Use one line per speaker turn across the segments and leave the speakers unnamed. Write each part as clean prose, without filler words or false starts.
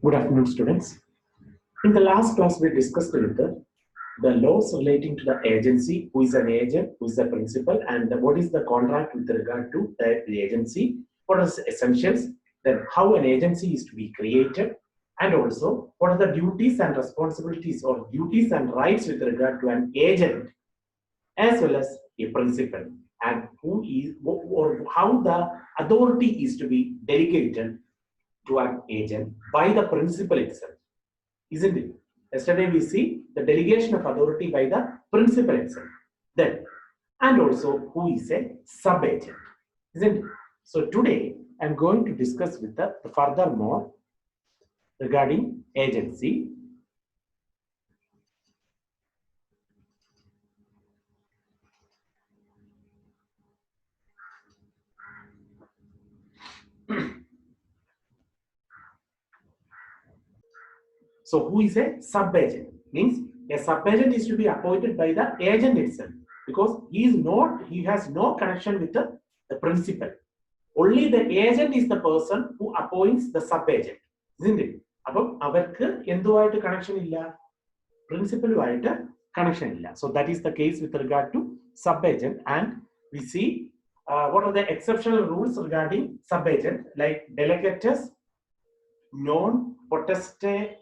Good afternoon, students. In the last class, we discussed with the laws relating to the agency, who is an agent, who is the principal, and what is the contract with regard to the agency, what are the essentials, then how an agency is to be created, and also what are the duties and responsibilities or duties and rights with regard to an agent as well as a principal, and who is or how the authority is to be delegated to an agent by the principal itself, isn't it? Yesterday we see the delegation of authority by the principal itself. Then, and also who is a sub-agent, isn't it? So today I'm going to discuss with the furthermore regarding agency. So who is a sub-agent? Means a sub-agent is to be appointed by the agent itself, because he has no connection with the principal. Only the agent is the person who appoints the sub-agent, isn't it? അപ്പം അവർക്ക് എന്തുമായിട്ട് connection ഇല്ല, പ്രിൻസിപ്പലുമായിട്ട് connection ഇല്ല. So that is the case with regard to sub-agent, and we see what are the exceptional rules regarding sub-agent, like delegatus non potestate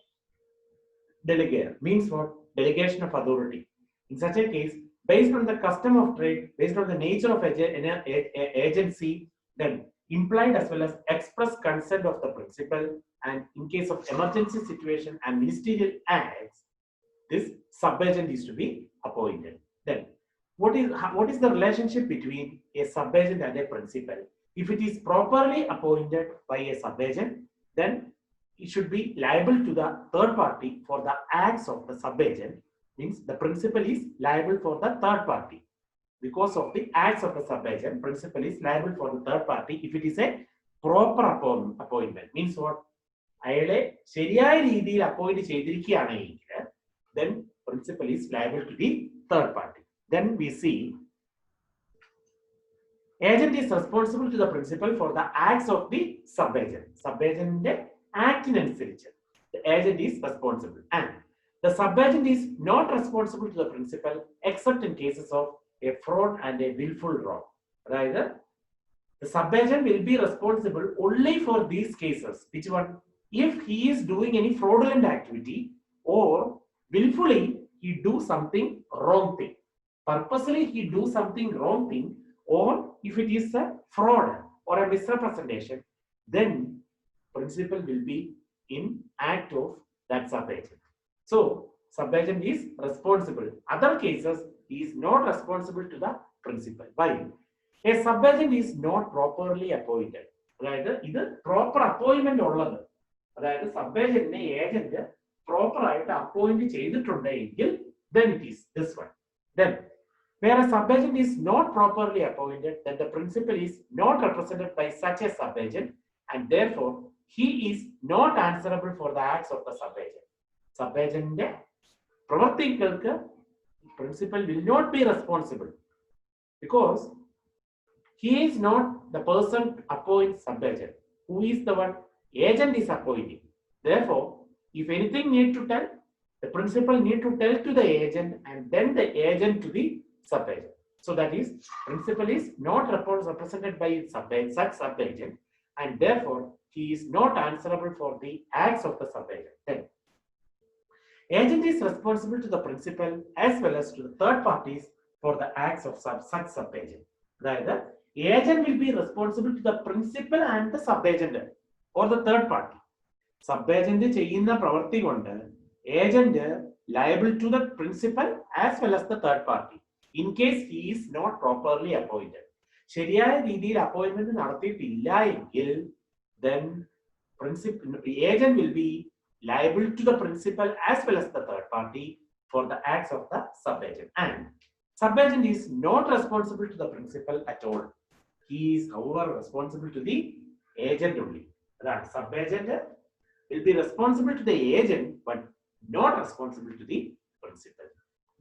delegare means what? Delegation of authority. In such a case, based on the custom of trade, based on the nature of agency, then implied as well as express consent of the principal, and in case of emergency situation and ministerial acts, this sub-agent is to be appointed. Then what is the relationship between a sub-agent and a principal? If it is properly appointed by a sub-agent, then it should be liable to the third party for the acts of the sub-agent. Means the principal is liable for the third party because of the acts of the sub-agent. Principal is liable for the third party if it is a proper appointment. Means what? അയാളെ ശരിയായ രീതിയിൽ appoint ചെയ്തിരിക്കുകയാണെങ്കിൽ then principal is liable to the third party. Then we see agent is responsible to the principal for the acts of the sub-agent. Sub-agent actiനനുസരിച്ച് the agent is responsible, and the sub-agent is not responsible to the principal except in cases of a fraud and a willful wrong. Rather, the sub-agent will be responsible only for these cases. Which one? If he is doing any fraudulent activity, or willfully he do something wrong thing, purposely he do something wrong thing, or if it is a fraud or a misrepresentation, then principal will be in act of that sub-agent. So sub-agent is responsible. Other cases, he is not responsible to the principal. Why? A sub-agent is not properly appointed. അതായത് ഇത് proper appointment ഉള്ളത്, അതായത് സബ്-ഏജന്റിനെ agent proper ആയിട്ട് appoint ചെയ്തിട്ടുണ്ടെങ്കിൽ then it is this one. Then where a sub-agent is not properly appointed, then the principal is not represented by such a sub-agent, and therefore he is not answerable for the acts of the sub-agent. Sub-agentന്റെ പ്രവർത്തികൾക്ക് principal will not be responsible because he is not the person appoints sub-agent. Who is the one? Agent is appointing. Therefore, if anything need to tell, the principal need to tell to the agent, and then the agent to the sub-agent. So that is, principal is not represented by such sub-agent, and therefore he is not answerable for the acts of the sub-agent. Then agent is responsible to the principal as well as to the third parties for the acts of such sub-agent. Rather, agent will be responsible to the principal and the sub-agent or the third party. Sub-agent ചെയ്യുന്ന പ്രവൃത്തി കൊണ്ട് agent liable to the principal as well as the third party in case he is not properly appointed. ശരിയായ രീതിയിൽ appointment നടത്തിയിട്ടില്ല എങ്കിൽ then agent will be liable to the principal as well as the third party for the acts of the sub-agent, and sub-agent is not responsible to the principal at all. He is however responsible to the agent only. That sub-agent will be responsible to the agent but not responsible to the principal.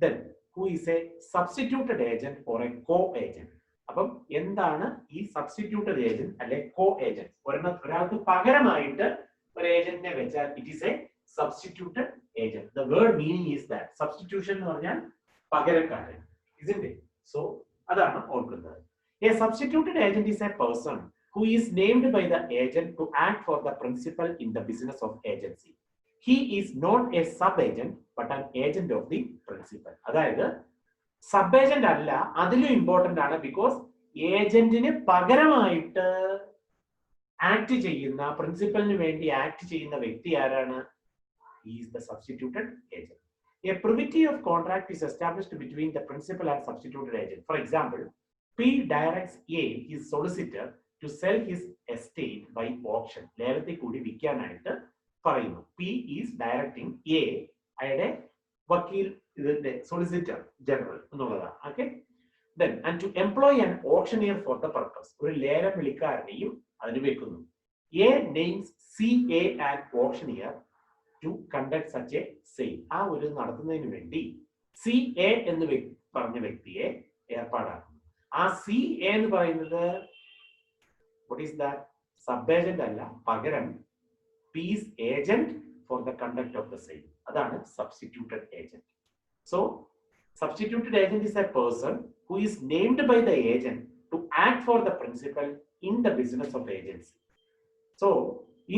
Then who is a substituted agent or a co-agent? അപ്പം എന്താണ് ഈ substituted agent അല്ലെ കോ agent? ഒരാൾക്ക് പകരമായിട്ട് ഒരു ഏജന്റിനെ വെച്ചാൽ it is a substituted agent. The word meaning is that substitution എന്ന് പറഞ്ഞാൽ പകരക്കാരൻ, isn't it? So അതാണ് ഓർക്കുന്നത്. A substituted agent is a person who is named by the agent to act for the principal in the business of agency. He is not a sub-agent but an agent of the principal. അതായത് sub agent അല്ല, അതിലും important ആണ്. Because ഏജന്റിന് പകരമായിട്ട് act ചെയ്യുന്ന, പ്രിൻസിപ്പലിന് വേണ്ടി act ചെയ്യുന്ന വ്യക്തി ആരാണ്? He is the substituted agent. A privity of contract is established between the principal and substituted agent. For example, P directs A, his solicitor, to sell his estate by auction. ലേലത്തിൽ കൂടി വിൽക്കാനായിട്ട് പറയുന്നു. P is directing A, അയാളുടെ വക്കീൽ, ഇതിന്റെ solicitor general എന്നുള്ളതാണ്. Okay. Then and to employ an auctioneer for the purpose. ഒരു ലേലം വിളിക്കാരനെയും അതിന് വെക്കുന്നു. A names CA and auctioneer to conduct such a sale. ആ ഒരു നടത്തുന്നതിന് വേണ്ടി CA എന്ന് പറഞ്ഞ വ്യക്തിയെ ഏർപ്പാടാക്കുന്നു. ആ CA എന്ന് പറയുന്നത് what is that? Sub agent അല്ല, പകരം P's agent for the conduct of the sale. അതാണ് substituted agent. So substituted agent is a person who is named by the agent to act for the principal in the business of agency. So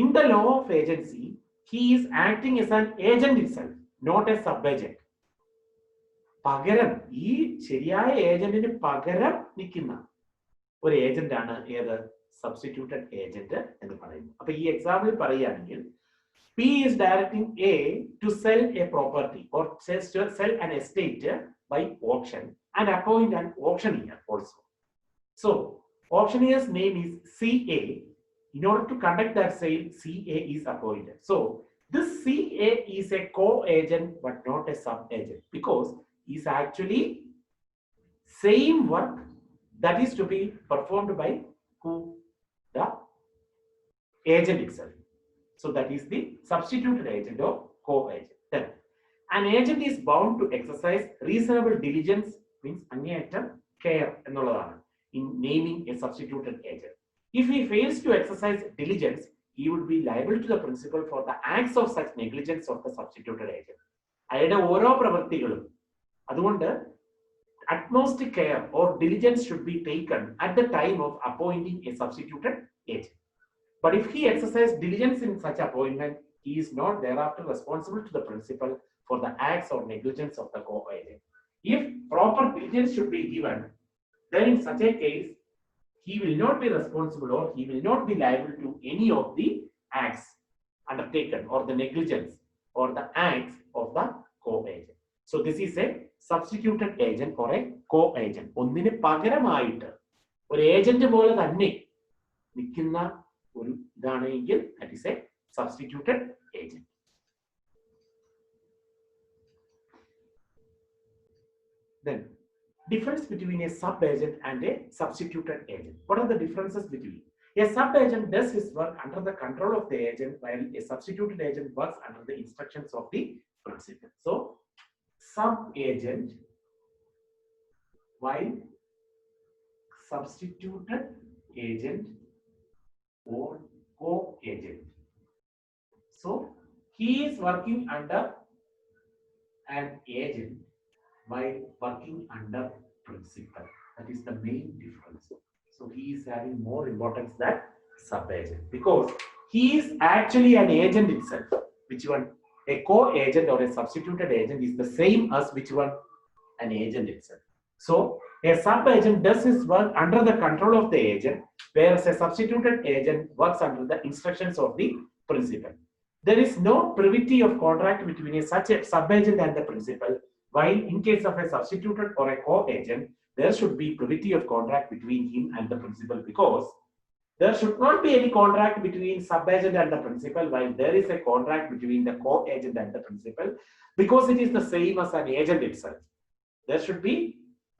in the law of agency, he is acting as an agent itself, not a sub-agent. പകരം, ഈ ശരിയായ ഏജന്റിന് പകരം നിൽക്കുന്ന ഒരു agent ആണ് ഏത്? Substituted agent എന്ന് പറയുന്നു. അപ്പൊ ഈ എക്സാമ്പിൾ പറയുകയാണെങ്കിൽ P is directing A to sell a property or sell an estate by auction and appoint an auctioneer also. So auctioneer's name is CA. In order to conduct that sale, CA is appointed. So this CA is a co-agent but not a sub-agent, because he is actually same work that is to be performed by who? The agent itself. So that is the substituted agent or co-agent. Then an agent is bound to exercise reasonable diligence, means അങ്ങേയറ്റം care എന്നുള്ളതാണ്, in naming a substituted agent. If he fails to exercise diligence, he would be liable to the principal for the acts of such negligence of the substituted agent. അയാളുടെ ഓരോ പ്രവൃത്തികളും, അതുകൊണ്ട് utmost care or diligence should be taken at the time of appointing a substituted agent. But if he exercises diligence in such appointment, he is not thereafter responsible to the principal for the acts or negligence of the co-agent. If proper diligence should be given, then in such a case, he will not be responsible or he will not be liable to any of the acts undertaken or the negligence or the acts of the co-agent. So this is a substituted agent or a co-agent. ഒന്നിന് പകരമായിട്ട് ഒരു agent പോലെ തന്നെ നിൽക്കുന്ന ഒരു ഇതാണെങ്കിൽ that is a substituted agent. Then difference between a sub-agent and a substituted agent. What are the differences between? A sub-agent does his work under the control of the agent, while a substituted agent works under the instructions of the principal. So sub-agent, while substituted agent or co-agent. So he is working under an agent while working under principal. That is the main difference. So he is having more importance than sub-agent, because he is actually an agent itself. Which one? A co-agent or a substituted agent is the same as which one? An agent itself. So a sub-agent does his work under the control of the agent, whereas a substituted agent works under the instructions of the principal. There is no privity of contract between such a sub-agent and the principal, while in case of a substituted or a co-agent, there should be privity of contract between him and the principal, because there should not be any contract between sub-agent and the principal, while there is a contract between the co-agent and the principal, because it is the same as an agent itself. There should be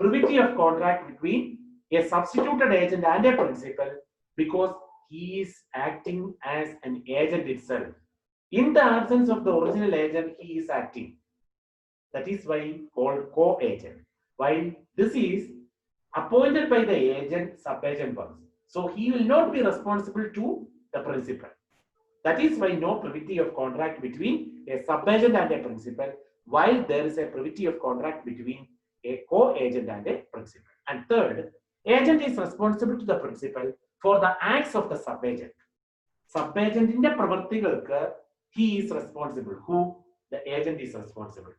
privity of contract between a substituted agent and a principal, because he is acting as an agent itself. In the absence of the original agent, he is acting. That is why called co-agent. While this is appointed by the agent, sub-agent works. So he will not be responsible to the principal. That is why no privity of contract between a sub-agent and a principal, while there is a privity of contract between a co-agent and a principal. And third, agent is responsible to the principal for the acts of the sub-agent. Sub-agent in the pravartikalkku, he is responsible. Who? The agent is responsible.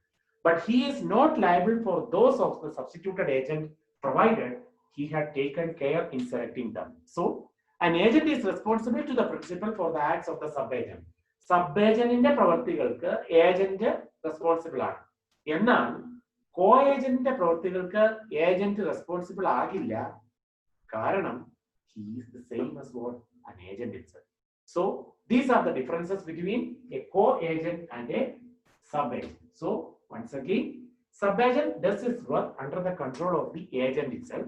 But he is not liable for those of the substituted agent, provided he had taken care in selecting them. So, an agent is responsible to the principal for the acts of the sub-agent. Sub-agent in the pravartikalkku, agent responsible ആണ്. എന്നാൽ co-agent pravartikalkku agent responsible ആകില്ല. കാരണം he is the same as what? An agent itself. So, these are the differences between a co-agent and a sub-agent. So, once again, sub-agent does its work under the control of the agent itself,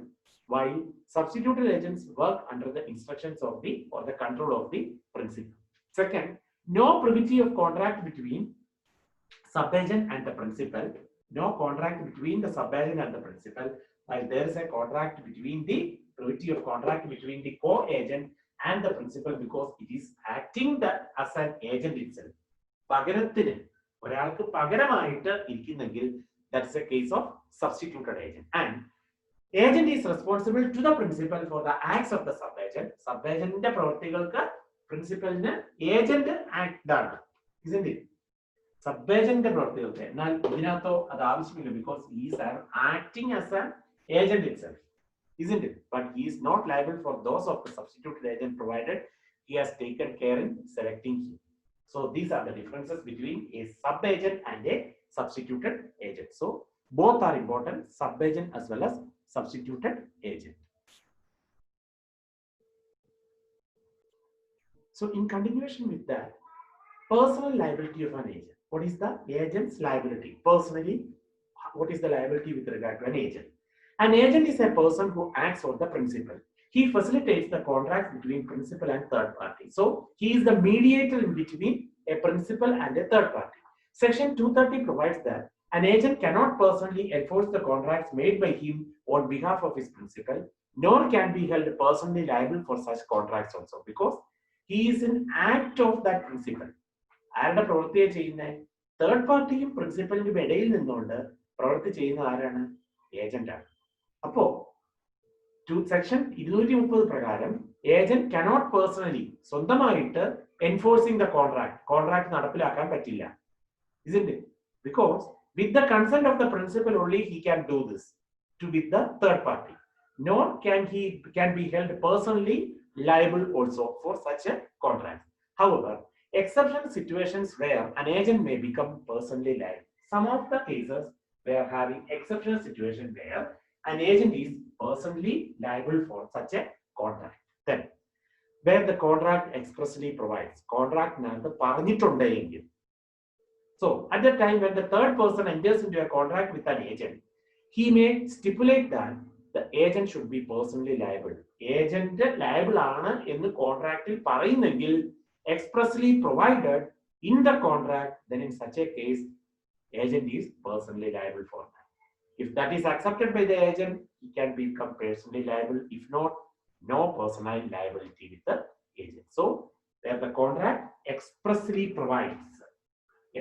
while substituted agents work under the instructions of the or the control of the principal. Second, no privity of contract between sub-agent and the principal. No contract between the sub-agent and the principal, while there is a contract between the privity of contract between the co-agent and the principal, because it is acting as an agent itself. പകരത്തിന് ഒരാൾക്ക് പകരമായിട്ട് ഇരിക്കുന്നെങ്കിൽ that's a case of substituted agent. And agent is responsible to the principal for the acts of the sub-agent. Sub-agentന്റെ പ്രവൃത്തികൾക്ക് പ്രിൻസിപ്പലിന് agent act ആണ്, isn't it? Sub-agentന്റെ പ്രവൃത്തികൾക്ക്. എന്നാൽ ഇതിനകത്തോ അത് ആവശ്യമില്ല, because he is acting as an agent itself, isn't it? But he is not liable for those of the substituted agent, provided he has taken care in selecting him. So these are the differences between a sub-agent and a substituted agent. So both are important, sub-agent as well as substituted agent. So in continuation with that, personal liability of an agent. What is the agent's liability? Personally, what is the liability with regard to an agent? An agent is a person who acts for the principal. He facilitates the contract between principal and third party. So he is the mediator in between a principal and a third party. Section 230 provides that an agent cannot personally enforce the contracts made by him on behalf of his principal, nor can be held personally liable for such contracts also, because he is an act of that principal. ആരുടെ പ്രവൃത്തിയെ ചെയ്യുന്നത്? Third പാർട്ടിയും പ്രിൻസിപ്പലിനും ഇടയിൽ നിന്നുകൊണ്ട് പ്രവൃത്തി ചെയ്യുന്ന ആരാണ്? Agent ആണ്. അപ്പോ സെക്ഷൻ 230 പ്രകാരം ഏജന്റ് cannot personally സ്വന്തമായിട്ട് enforcing the contract നടപ്പിലാക്കാൻ പറ്റില്ല, isn't it? Because with the consent of the principal only he can do this with the third party, nor can be held personally liable also for such a contract. However, exceptional situations where an agent may become personally liable. Some of the cases we are having exceptional situation where an agent is personally liable for such a contract. Then, where the contract expressly provides, contract nandu പറഞ്ഞിട്ടുണ്ടെങ്കിൽ. So, at the time when the third person enters into a contract with an agent, he may stipulate that the agent should be personally liable. Agent liable ആണ് എന്ന് കോൺട്രാക്റ്റിൽ പറയുന്നെങ്കിൽ, expressly provided in the contract, then in such a case, agent is personally liable for that. If that is accepted by the agent, he can become personally liable. If not, no personal liability with the agent. So, where the contract expressly provides,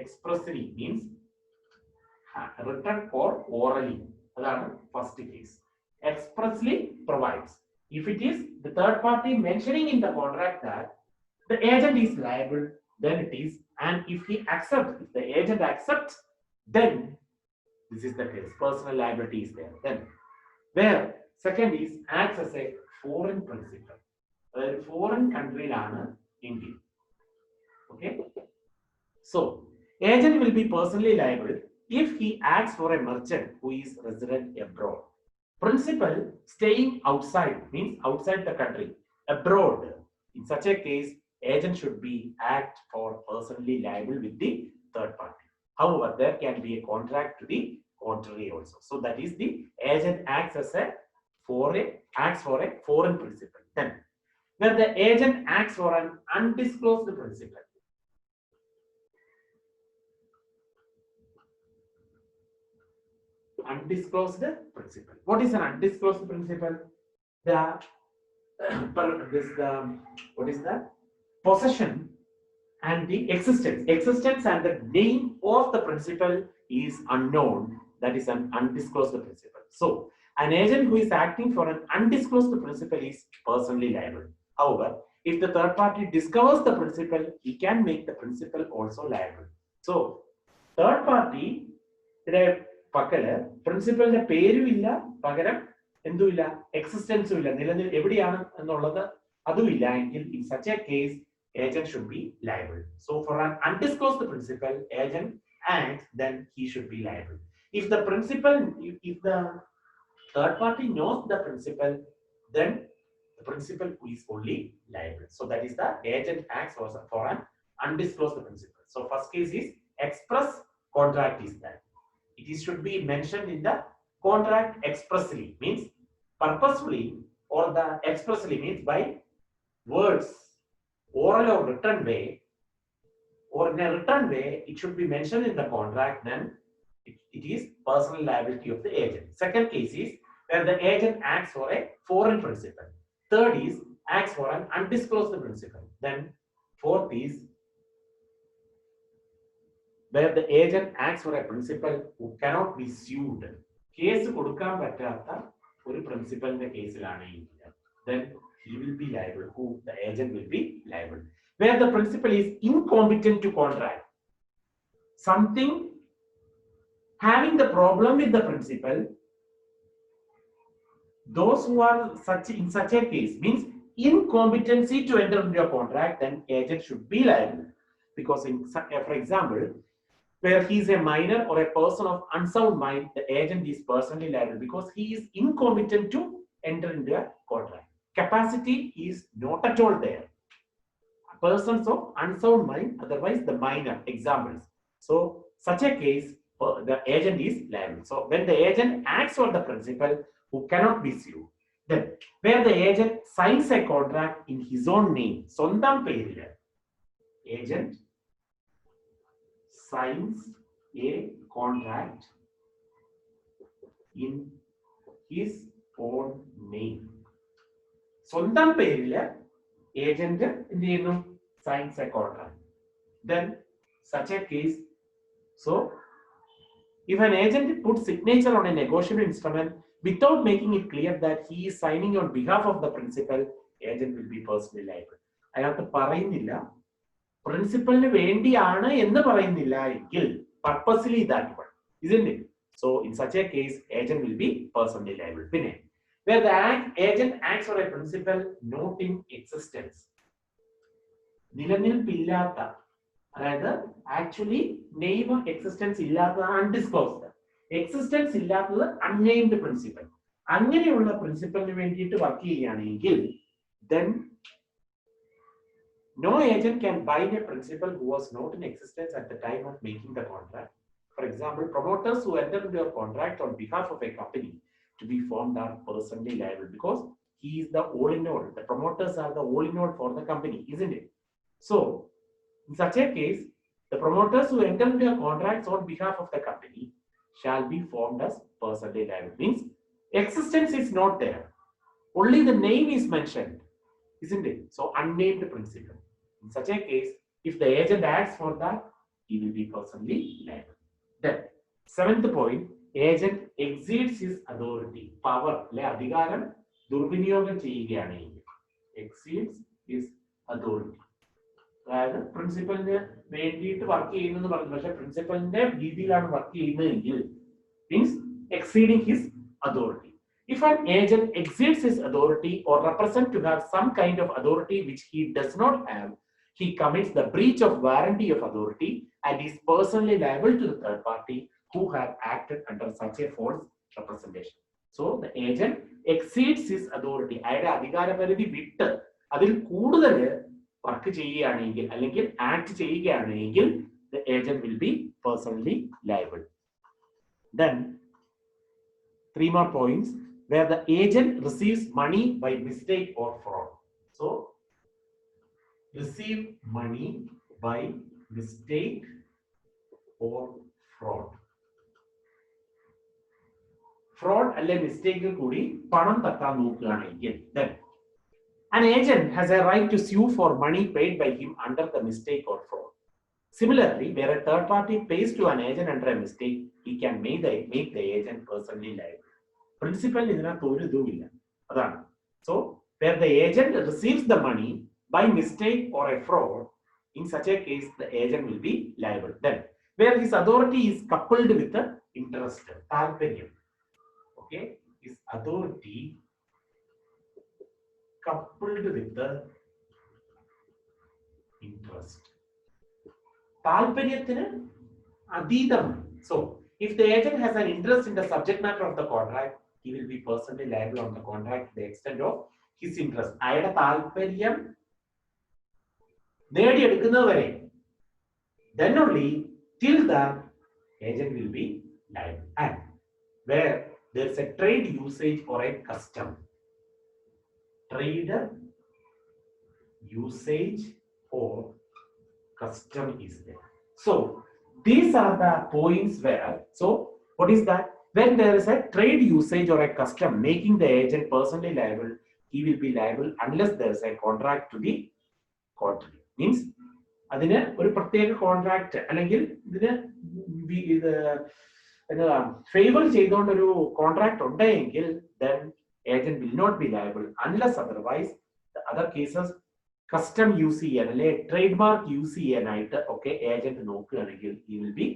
expressly means written or orally. That's the first case. Expressly provides. If it is the third party mentioning in the contract that the agent is liable, then it is. And if he accepts, if the agent accepts, then this is the case. Personal liability is there. Then, where second is acts as a foreign principal. A foreign country lana India. Okay. So, agent will be personally liable if he acts for a merchant who is resident abroad. Principal staying outside means outside the country, abroad. In such a case, agent should be act for personally liable with the third party. However, there can be a contract to the contrary also. So that is the agent acts as a foreign principal. Then, when the agent acts for an undisclosed principal, undisclosed principal. What is an undisclosed principal? What is that? Possession and the existence and the name of the principal is unknown. That is an undisclosed principal. So an agent who is acting for an undisclosed principal is personally liable. However, if the third party discovers the principal, he can make the principal also liable. So third party പക്കല് പ്രിൻസിപ്പലിന്റെ പേരും ഇല്ല, പകരം എന്തുമില്ല, എക്സിസ്റ്റൻസും ഇല്ല, എവിടെയാണ് എന്നുള്ളത് അതുമില്ല എങ്കിൽ in such a case agent should be liable. So for an undisclosed principal, agent acts, then he should be liable. If the principal, if the third party knows the principal, then the principal is only liable. So that is the agent acts for an undisclosed principal. So first case is express contract is that. It should be mentioned in the contract expressly, means purposefully, or the expressly means by words, oral or written way, or in a written way, it should be mentioned in the contract, then it is personal liability of the agent. Second case is where the agent acts for a foreign principal. Third is acts for an undisclosed principal. Then fourth is where the agent acts for a principal who cannot be sued. Case കൊടുക്കാൻ പറ്റാത്ത ഒരു പ്രിൻസിപ്പലിന്റെ കേസിലാണെങ്കിൽ then he will be liable. Who? The agent will be liable. Where the principal is incompetent to contract. Something having the problem with the principal, those who are in such a case means incompetency to enter into a contract, then agent should be liable. Because for example, where he is a minor or a person of unsound mind, the agent is personally liable because he is incompetent to enter into a contract. Capacity is not at all there. Persons of unsound mind, otherwise the minor examples. So such a case, the agent is liable. So when the agent acts for the principal who cannot be sued, then where the agent signs a contract in his own name, സ്വന്തം പേരിൽ agent signs a contract in his own name. സ്വന്തം പേരില് agent എന്ത് ചെയ്യുന്നു? Signs a contract. Then such a case, so if an agent puts signature on a negotiable instrument without making it clear that he is signing on behalf of the principal, agent will be personally liable. അതിനകത്ത് പറയുന്നില്ല പ്രിൻസിപ്പലിന് വേണ്ടിയാണ് എന്ന് പറയുന്നില്ല എങ്കിൽ purposely that one, isn't it? So in such a case, agent will be personally liable. പിന്നെ where the agent acts for a principal not in existence, നിലനിൽപ്പില്ലാത്ത, അതായത് actually name existence ഇല്ലാത്തത് undisclosed, existence ഇല്ലാത്തത് അൺനെയിംഡ് പ്രിൻസിപ്പൽ, അങ്ങനെയുള്ള പ്രിൻസിപ്പലിന് വേണ്ടിയിട്ട് work ചെയ്യുകയാണെങ്കിൽ then no agent can bind a principal who was not in existence at the time of making the contract. For example, promoters who enter into a contract on behalf of a company to be formed are personally liable because he is the all in all. The promoters are the all in all for the company, isn't it? So, in such a case, the promoters who enter into a contract on behalf of the company shall be formed as personally liable. Means existence is not there, only the name is mentioned, isn't it? So, unnamed principal. In such a case, if the agent acts for that, he will be personally liable. Then, seventh point, agent exceeds his authority, power, അധികാരം ദുർവിനിയോഗം ചെയ്യുകയാണെങ്കിൽ exceeds his authority. അതായത് പ്രിൻസിപ്പലിന് വേണ്ടിയിട്ട് work ചെയ്യുന്നെന്ന് പറഞ്ഞു, പക്ഷെ പ്രിൻസിപ്പലിന്റെ രീതിയിലാണ് work ചെയ്യുന്നതെങ്കിൽ means exceeding his authority. If an agent exceeds his authority or represent to have some kind of authority which he does not have, he commits the breach of warranty of authority and is personally liable to the third party who have acted under such a false representation. So the agent exceeds his authority. അയാളുടെ അധികാരപരിധി വിട്ട് അതിൽ കൂടുതൽ work ചെയ്യുകയാണെങ്കിൽ അല്ലെങ്കിൽ act ചെയ്യുകയാണെങ്കിൽ the agent will be personally liable. Then 3 more points where the agent receives money by mistake or fraud. So receive money by mistake or fraud. Fraud alle mistake കൂടി പണം തട്ടാൻ നോക്കുകയാണെങ്കിൽ then An agent has a right to sue for money paid by him under the mistake or fraud. Similarly, where a third party pays to an agent under a mistake, he can make the agent personally liable. Principal ഇതിനകത്ത് ഒരു ഇതുമില്ല അതാണ്. So where the agent receives the money by mistake or a fraud, in such a case the agent will be liable. Then where his authority is coupled with the interest, താല്പര്യം. Okay, his authority coupled with the interest. താല്പര്യത്തിന് അതീതമാണ്. So if the agent has an interest in the subject matter of the contract, he will be personally liable on the contract to the extent of his interest. അയാളുടെ താല്പര്യം നേടിയെടുക്കുന്നത് വരെ, then only till that agent will be liable. And where there is a trade usage or a custom, trade usage or custom is there. So these are the points where, so what is that? When there is a trade usage or a custom making the agent personally liable, he will be liable unless there is a contract to the contrary. Means അതിന് ഒരു പ്രത്യേക contract അല്ലെങ്കിൽ ഇതിന് ഇത് favour ചെയ്തുകൊണ്ട് ഒരു contract ഉണ്ടെങ്കിൽ then agent will not be liable unless otherwise. The other cases custom use ചെയ്യാൻ അല്ലെ ട്രേഡ് മാർക്ക് യൂസ് ചെയ്യാനായിട്ട് ഒക്കെ ഏജന്റ് നോക്കുകയാണെങ്കിൽ he will be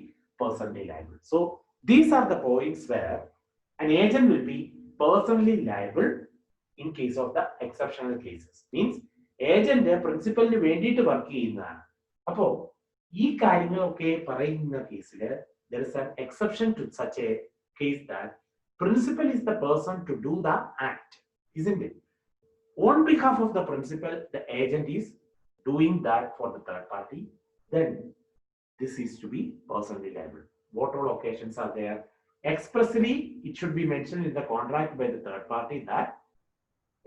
personally liable. So these are the points where an agent will be personally liable in case of the exceptional cases. Means agent പ്രിൻസിപ്പലിന് വേണ്ടിയിട്ട് work ചെയ്യുന്നതാണ്. അപ്പോ ഈ കാര്യങ്ങളൊക്കെ പറയുന്ന കേസിൽ there is an exception to such a case that principal is the person to do the act, isn't it? On behalf of the principal, the agent is doing that for the third party, then this is to be personally liable. What all occasions are there? Expressly, it should be mentioned in the contract by the third party that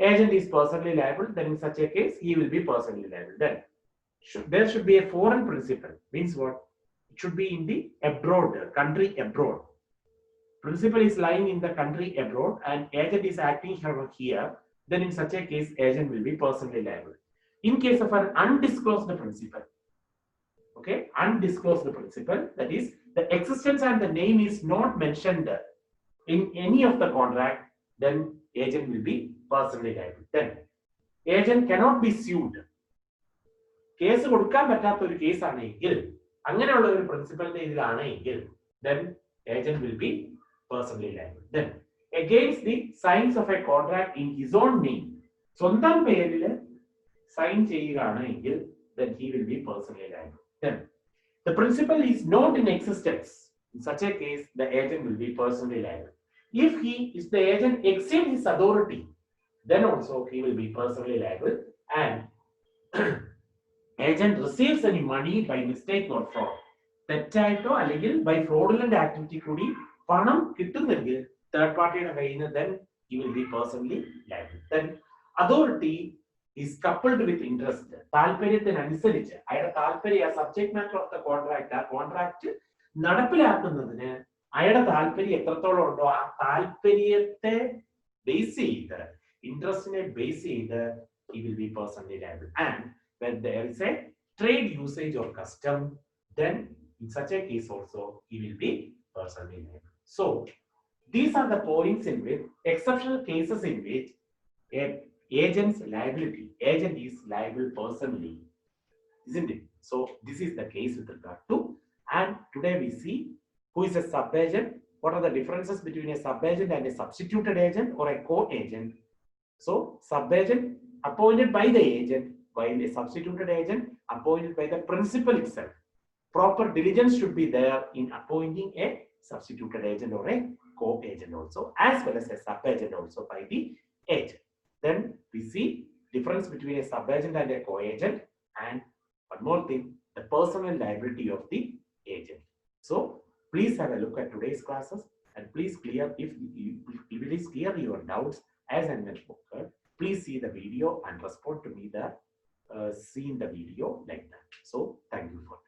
agent is personally liable. Then in such a case, he will be personally liable. Then there should be a foreign principal. Means what? It should be in the abroad, country abroad. Principal is lying in the country abroad and agent is acting here. Then in such a case, agent will be personally liable. In case of an undisclosed principal, okay, undisclosed principal, that is the existence and the name is not mentioned in any of the contract, then agent will be personally liable. Then agent cannot be sued. Case കൊടുക്കാൻ പറ്റാത്ത ഒരു case ആണെങ്കിൽ, അങ്ങനെയുള്ള ഒരു പ്രിൻസിപ്പലിന്റെ ഇതിലാണെങ്കിൽ, then agent will be personally liable. Then against the signs of a contract in his own name, സ്വന്തം പേരിൽ sign ചെയ്യുകയാണെങ്കിൽ then he will be personally liable. Then the principal is not in existence. In such a case, the agent will be personally liable. If the agent exceeds his authority, then also he will be personally liable. And agent receives any money by mistake or fraud, തെറ്റായിട്ടോ അല്ലെങ്കിൽ by fraudulent activity കൂടി പണം കിട്ടുന്നെങ്കിൽ third party then he will be personally liable. Then authority is coupled with interest. താല്പര്യത്തിനനുസരിച്ച് അയാളുടെ താല്പര്യം subject matter of the contract, ആ contract നടപ്പിലാക്കുന്നതിന് അയാളുടെ താല്പര്യം എത്രത്തോളം ഉണ്ടോ ആ താല്പര്യത്തെ ബേസ് ചെയ്ത്, ഇൻട്രസ്റ്റിനെ ബേസ് ചെയ്ത് he will be personally liable. And when there is a trade usage or custom, then in such a case also he will be personally liable. So these are the points in which exceptional cases in which a agent's liability, agent is liable personally, isn't it? So this is the case with regard to, and today we see who is a sub-agent, what are the differences between a sub-agent and a substituted agent or a co-agent. So sub-agent appointed by the agent, while a substituted agent appointed by the principal itself. Proper diligence should be there in appointing a substituted agent or a co-agent also, as well as a sub-agent also by the agent. Then we see difference between a sub-agent and a co-agent, and one more thing, the personal liability of the agent. So please have a look at today's classes and please clear if it is clear your doubts as and when occurred. Please see the video and respond to me that see in the video like that. So thank you for that.